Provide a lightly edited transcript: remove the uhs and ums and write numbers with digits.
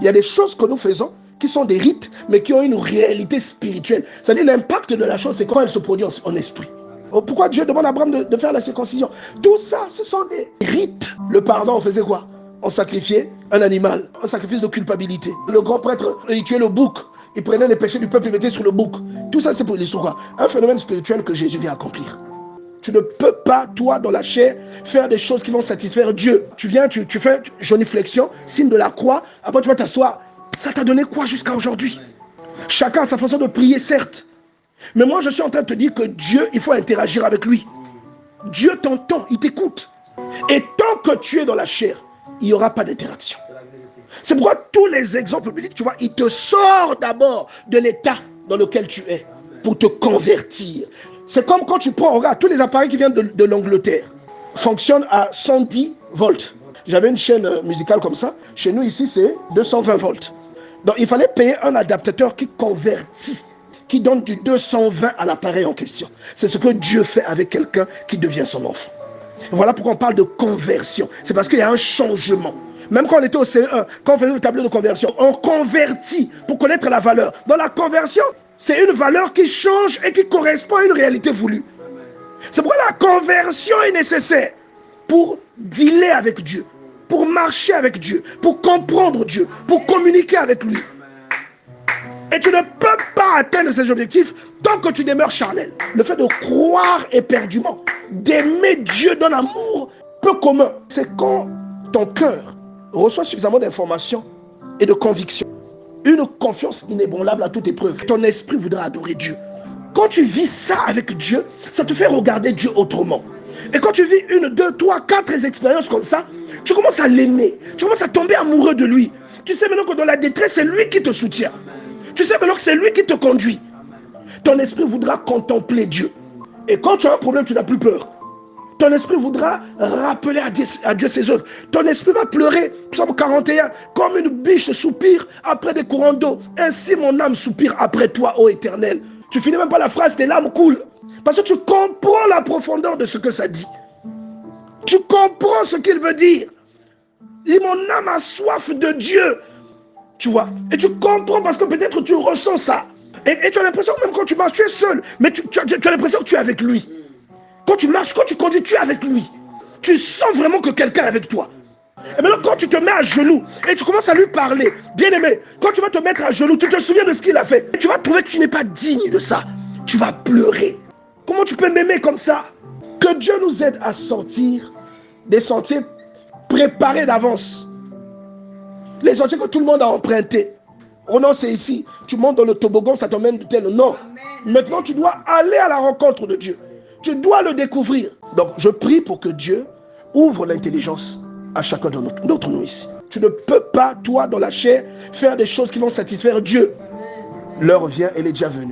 Il y a des choses que nous faisons qui sont des rites, mais qui ont une réalité spirituelle. C'est-à-dire l'impact de la chose, c'est comment elle se produit en esprit. Pourquoi Dieu demande à Abraham de faire la circoncision? Tout ça, ce sont des rites. Le pardon, on faisait quoi? On sacrifiait un animal, un sacrifice de culpabilité. Le grand prêtre, il tuait le bouc. Il prenait les péchés du peuple, il mettait sur le bouc. Tout ça, c'est pour l'histoire. Un phénomène spirituel que Jésus vient accomplir. Tu ne peux pas, toi, dans la chair, faire des choses qui vont satisfaire Dieu. Tu viens, tu fais génuflexion, signe de la croix, après tu vas t'asseoir. Ça t'a donné quoi jusqu'à aujourd'hui? Chacun a sa façon de prier, certes. Mais moi, je suis en train de te dire que Dieu, il faut interagir avec lui. Dieu t'entend, il t'écoute. Et tant que tu es dans la chair, il n'y aura pas d'interaction. C'est pourquoi tous les exemples bibliques, tu vois, il te sort d'abord de l'état dans lequel tu es pour te convertir. C'est comme quand tu prends, regarde, tous les appareils qui viennent de l'Angleterre fonctionnent à 110 volts. J'avais une chaîne musicale comme ça. Chez nous, ici, c'est 220 volts. Donc, il fallait payer un adaptateur qui convertit, qui donne du 220 à l'appareil en question. C'est ce que Dieu fait avec quelqu'un qui devient son enfant. Voilà pourquoi on parle de conversion. C'est parce qu'il y a un changement. Même quand on était au CE1, quand on faisait le tableau de conversion, on convertit pour connaître la valeur. Dans la conversion, c'est une valeur qui change et qui correspond à une réalité voulue. C'est pourquoi la conversion est nécessaire pour dealer avec Dieu, pour marcher avec Dieu, pour comprendre Dieu, pour communiquer avec lui. Et tu ne peux pas atteindre ces objectifs tant que tu demeures charnel. Le fait de croire éperdument, d'aimer Dieu d'un amour peu commun, c'est quand ton cœur reçoit suffisamment d'informations et de convictions. Une confiance inébranlable à toute épreuve. Ton esprit voudra adorer Dieu. Quand tu vis ça avec Dieu, ça te fait regarder Dieu autrement. Et quand tu vis 1, 2, 3, 4 expériences comme ça, tu commences à l'aimer. Tu commences à tomber amoureux de lui. Tu sais maintenant que dans la détresse, c'est lui qui te soutient. Tu sais maintenant que c'est lui qui te conduit. Ton esprit voudra contempler Dieu. Et quand tu as un problème, tu n'as plus peur. Ton esprit voudra rappeler à Dieu ses œuvres. Ton esprit va pleurer, Psaume 41, comme une biche soupire après des courants d'eau. Ainsi mon âme soupire après toi, ô Éternel. Tu finis même pas la phrase, tes larmes coulent. Parce que tu comprends la profondeur de ce que ça dit. Tu comprends ce qu'il veut dire. Et mon âme a soif de Dieu. Tu vois. Et tu comprends parce que peut-être tu ressens ça. Et tu as l'impression que même quand tu marches, tu es seul. Mais tu as l'impression que tu es avec lui. Quand tu marches, quand tu conduis, tu es avec lui. Tu sens vraiment que quelqu'un est avec toi. Et maintenant, quand tu te mets à genoux et tu commences à lui parler, bien aimé, quand tu vas te mettre à genoux, tu te souviens de ce qu'il a fait. Tu vas trouver que tu n'es pas digne de ça. Tu vas pleurer. Comment tu peux m'aimer comme ça? Que Dieu nous aide à sortir des sentiers préparés d'avance. Les sentiers que tout le monde a empruntés. Oh non, c'est ici. Tu montes dans le toboggan, ça t'emmène de tel. Non. Maintenant, tu dois aller à la rencontre de Dieu. Tu dois le découvrir. Donc, je prie pour que Dieu ouvre l'intelligence à chacun d'entre nous ici. Tu ne peux pas, toi, dans la chair, faire des choses qui vont satisfaire Dieu. L'heure vient, elle est déjà venue.